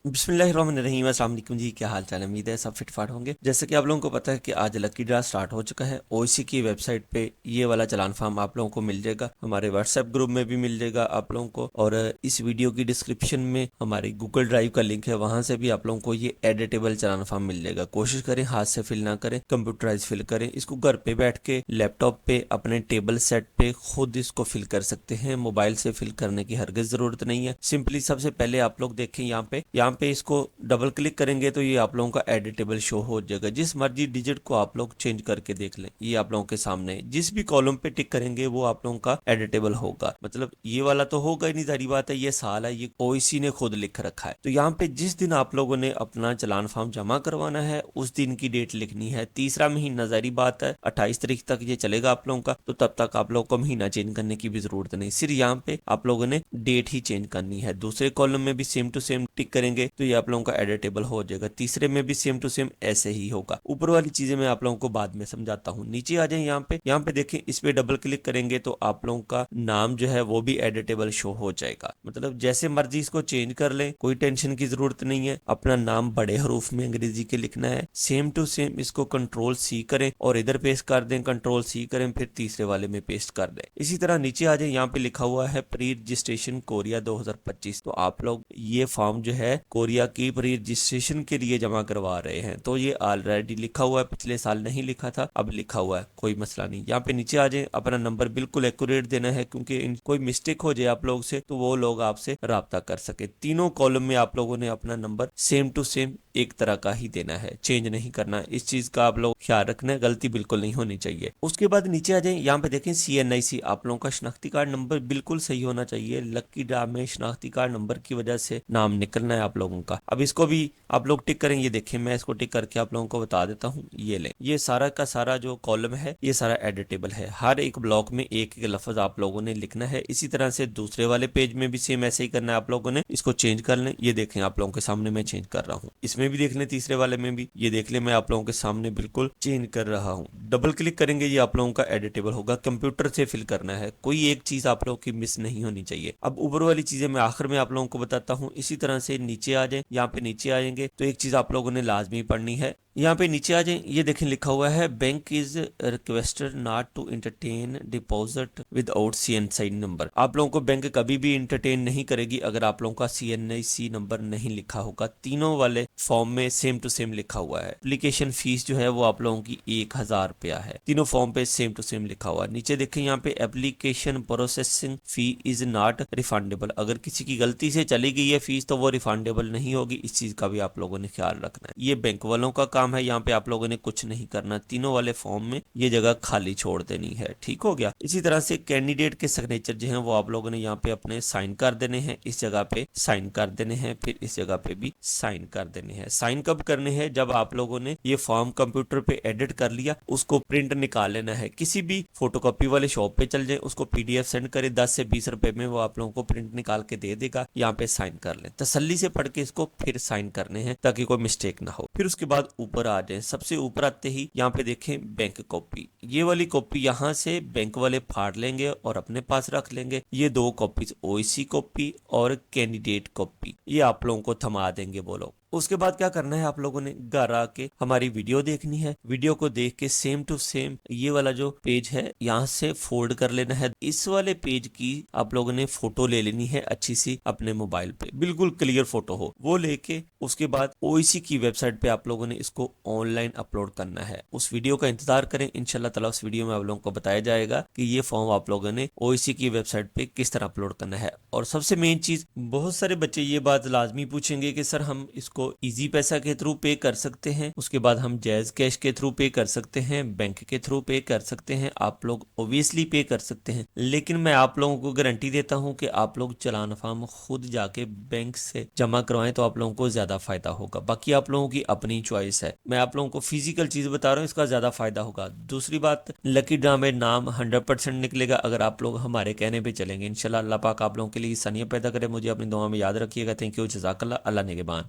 बिस्मिल्लाहिर्रहमानिर्रहीम, अस्सलाम वालेकुम जी। क्या हाल चाल है? उम्मीद है सब फिटफाट होंगे। जैसे कि आप लोगों को पता है कि आज लकी ड्रा स्टार्ट हो चुका है। ओईसी की वेबसाइट पे ये वाला चालान फॉर्म आप लोगों को मिल जाएगा, हमारे व्हाट्सएप ग्रुप में भी मिल जाएगा आप लोगों को, और इस वीडियो की डिस्क्रिप्शन में हमारी गूगल ड्राइव का लिंक है, वहां से भी आप लोगों को ये एडिटेबल चालान फॉर्म मिल जाएगा। कोशिश करें हाथ से फिल ना करें, कंप्यूटराइज फिल करें। इसको घर पे बैठ के लैपटॉप पे अपने टेबल सेट पे खुद इसको फिल कर सकते हैं। मोबाइल से फिल करने की हरगिज जरूरत नहीं है। सिंपली सबसे पहले आप लोग देखें यहाँ पे इसको डबल क्लिक करेंगे तो ये आप लोगों का एडिटेबल शो हो जाएगा। जिस मर्जी डिजिट को आप लोग चेंज करके देख लें, ये आप लोगों के सामने जिस भी कॉलम पे टिक करेंगे वो आप लोगों का एडिटेबल होगा। मतलब ये वाला तो होगा ही नहीं, सारी बात है। ये साल है, ये ओईसी ने खुद लिख रखा है। तो यहाँ पे जिस दिन आप लोगों ने अपना चालान फॉर्म जमा करवाना है उस दिन की डेट लिखनी है। तीसरा महीना, जारी बात है 28 तारीख तक ये चलेगा आप लोगों का, तो तब तक आप लोगों को महीना चेंज करने की भी जरूरत नहीं। सिर्फ यहाँ पे आप लोगों ने डेट ही चेंज करनी है। दूसरे कॉलम में भी सेम टू सेम टिक करेंगे तो ये आप लोगों का एडिटेबल हो जाएगा। तीसरे में भी सेम टू सेम ऐसे ही होगा। ऊपर वाली चीजें मैं आप लोगों को बाद में समझाता हूँ। नीचे आ जाए, यहाँ पे देखें, इस पे डबल क्लिक करेंगे तो आप लोगों का नाम जो है वो भी एडिटेबल शो हो जाएगा। मतलब जैसे मर्जी इसको चेंज कर लें, कोई टेंशन की जरूरत नहीं है। अपना नाम बड़े हरूफ में अंग्रेजी के लिखना है। सेम टू सेम इसको कंट्रोल सी करें और इधर पेस्ट कर दें, कंट्रोल सी करें, फिर तीसरे वाले में पेस्ट कर दें। इसी तरह नीचे आ जाए, यहाँ पे लिखा हुआ है प्री रजिस्ट्रेशन कोरिया 2025। तो आप लोग ये फॉर्म जो है कोरिया की प्री रजिस्ट्रेशन के लिए जमा करवा रहे हैं। तो ये ऑलरेडी लिखा हुआ है, पिछले साल नहीं लिखा था, अब लिखा हुआ है, कोई मसला नहीं। यहाँ पे नीचे आ जाए, अपना नंबर बिल्कुल एक्यूरेट देना है, क्योंकि कोई मिस्टेक हो जाए आप लोग से तो वो लोग आपसे राब्ता कर सके। तीनों कॉलम में आप लोगों ने अपना नंबर सेम टू सेम एक तरह का ही देना है, चेंज नहीं करना। इस चीज का आप लोग ख्याल रखना है, गलती बिल्कुल नहीं होनी चाहिए। उसके बाद नीचे आ जाए, यहाँ पे देखें CNIC, आप लोगों का शनाख्ती कार्ड नंबर बिल्कुल सही होना चाहिए। लकी ड्रा में शनाख्ती कार्ड नंबर की वजह से नाम निकलना है आप लोगों का। अब इसको भी आप लोग टिक करें। ये देखें, मैं इसको टिक करके आप लोगों को बता देता हूँ। ये लें, ये सारा का सारा जो कॉलम है ये सारा एडिटेबल है। हर एक ब्लॉक में एक एक लफ्ज आप लोगों ने लिखना है। इसी तरह से दूसरे वाले पेज में भी सेम ऐसे ही करना है आप लोगों ने। इसको चेंज कर लें, ये देखें आप लोगों के सामने मैं चेंज कर रहा हूँ। इसमें भी देख लें, तीसरे वाले में भी ये देख लें, मैं आप लोगों के सामने बिल्कुल चेंज कर रहा हूँ। डबल क्लिक करेंगे, ये आप लोगों का एडिटेबल होगा। कंप्यूटर से फिल करना है, कोई एक चीज आप लोगों की मिस नहीं होनी चाहिए। अब ऊपर वाली चीजें मैं आखिर में आप लोगों को बताता हूँ। इसी तरह से नीचे आ जाए, यहाँ पे नीचे आएंगे तो एक चीज आप लोगों ने लाजमी पढ़नी है। यहाँ पे नीचे आ जाए, ये देखें लिखा हुआ है bank is requested not to entertain deposit without CNIC number. आप लोगों को बैंक कभी भी एंटरटेन नहीं करेगी अगर आप लोगों का CNIC नंबर नहीं लिखा होगा। तीनों वाले फॉर्म में सेम टू सेम लिखा हुआ है। एप्लीकेशन फीस जो है वो आप लोगों की 1000 रुपया है। तीनों फॉर्म पे सेम टू सेम लिखा हुआ है। नीचे देखें, यहाँ पे application processing fee is not refundable. अगर किसी की गलती से चली गई है फीस तो वो रिफंडेबल नहीं होगी। इस चीज का भी आप लोगों ने ख्याल रखना है। ये बैंक वालों का काम है, यहाँ पे आप लोगों ने कुछ नहीं करना। तीनों वाले फॉर्म में ये जगह खाली छोड़ देनी है, ठीक हो गया। इसी तरह से कैंडिडेट के सिग्नेचर जो है वो आप लोगों ने यहाँ पे अपने साइन कर देने हैं। इस जगह पे साइन कर देने हैं, फिर इस जगह पे भी साइन कर देने हैं। साइन कब करने हैं? जब आप लोगों ने ये फॉर्म कंप्यूटर पे एडिट कर लिया, उसको प्रिंट निकाल लेना है। किसी भी फोटोकॉपी वाले शॉप पे चल जाए, उसको PDF सेंड करे, 10 से 20 रुपए में वो आप लोगों को प्रिंट निकाल के दे देगा। यहाँ पे साइन कर लें, तसल्ली से पढ़ के इसको फिर साइन करने हैं ताकि कोई मिस्टेक ना हो। फिर उसके बाद ऊपर आ जाए, सबसे ऊपर आते ही यहाँ पे देखें बैंक कॉपी। ये वाली कॉपी यहाँ से बैंक वाले फाड़ लेंगे और अपने पास रख लेंगे। ये दो कॉपीज, ओईसी कॉपी और कैंडिडेट कॉपी, ये आप लोगों को थमा देंगे वो लोग। उसके बाद क्या करना है, आप लोगों ने घर आके हमारी वीडियो देखनी है। वीडियो को देख के सेम टू सेम ये वाला जो पेज है यहाँ से फोल्ड कर लेना है। इस वाले पेज की आप लोगों ने फोटो ले लेनी है अच्छी सी अपने मोबाइल पे, बिल्कुल क्लियर फोटो हो वो लेके। उसके बाद ओईसी की वेबसाइट पे आप लोगों ने इसको ऑनलाइन अपलोड करना है। उस वीडियो का इंतजार करें, इंशाल्लाह ताला उस वीडियो में आप लोगों को बताया जाएगा कि ये फॉर्म आप लोगों ने ओईसी की वेबसाइट पे किस तरह अपलोड करना है। और सबसे मेन चीज, बहुत सारे बच्चे ये बात लाजमी पूछेंगे कि सर हम इसको इजी पैसा के थ्रू पे कर सकते हैं, उसके बाद हम जैज कैश के थ्रू पे कर सकते हैं, बैंक के थ्रू पे कर सकते हैं। आप लोग ओबियसली पे कर सकते हैं, लेकिन मैं आप लोगों को गारंटी देता हूं कि आप लोग चालान फॉर्म खुद जाके बैंक से जमा करवाएं तो आप लोगों को ज्यादा फायदा होगा। बाकी आप लोगों की अपनी चॉइस है। मैं आप लोगों को फिजिकल चीज बता रहा हूँ, इसका ज्यादा फायदा होगा। दूसरी बात, लकी ड्रा में नाम 100% निकलेगा अगर आप लोग हमारे कहने पे चलेंगे। इंशाल्लाह अल्लाह पाक आप लोगों के लिए आसानियां पैदा करे। मुझे अपनी दुआ में याद रखिएगा। थैंक यू, जज़ाकल्लाह, अल्लाह निगहबान।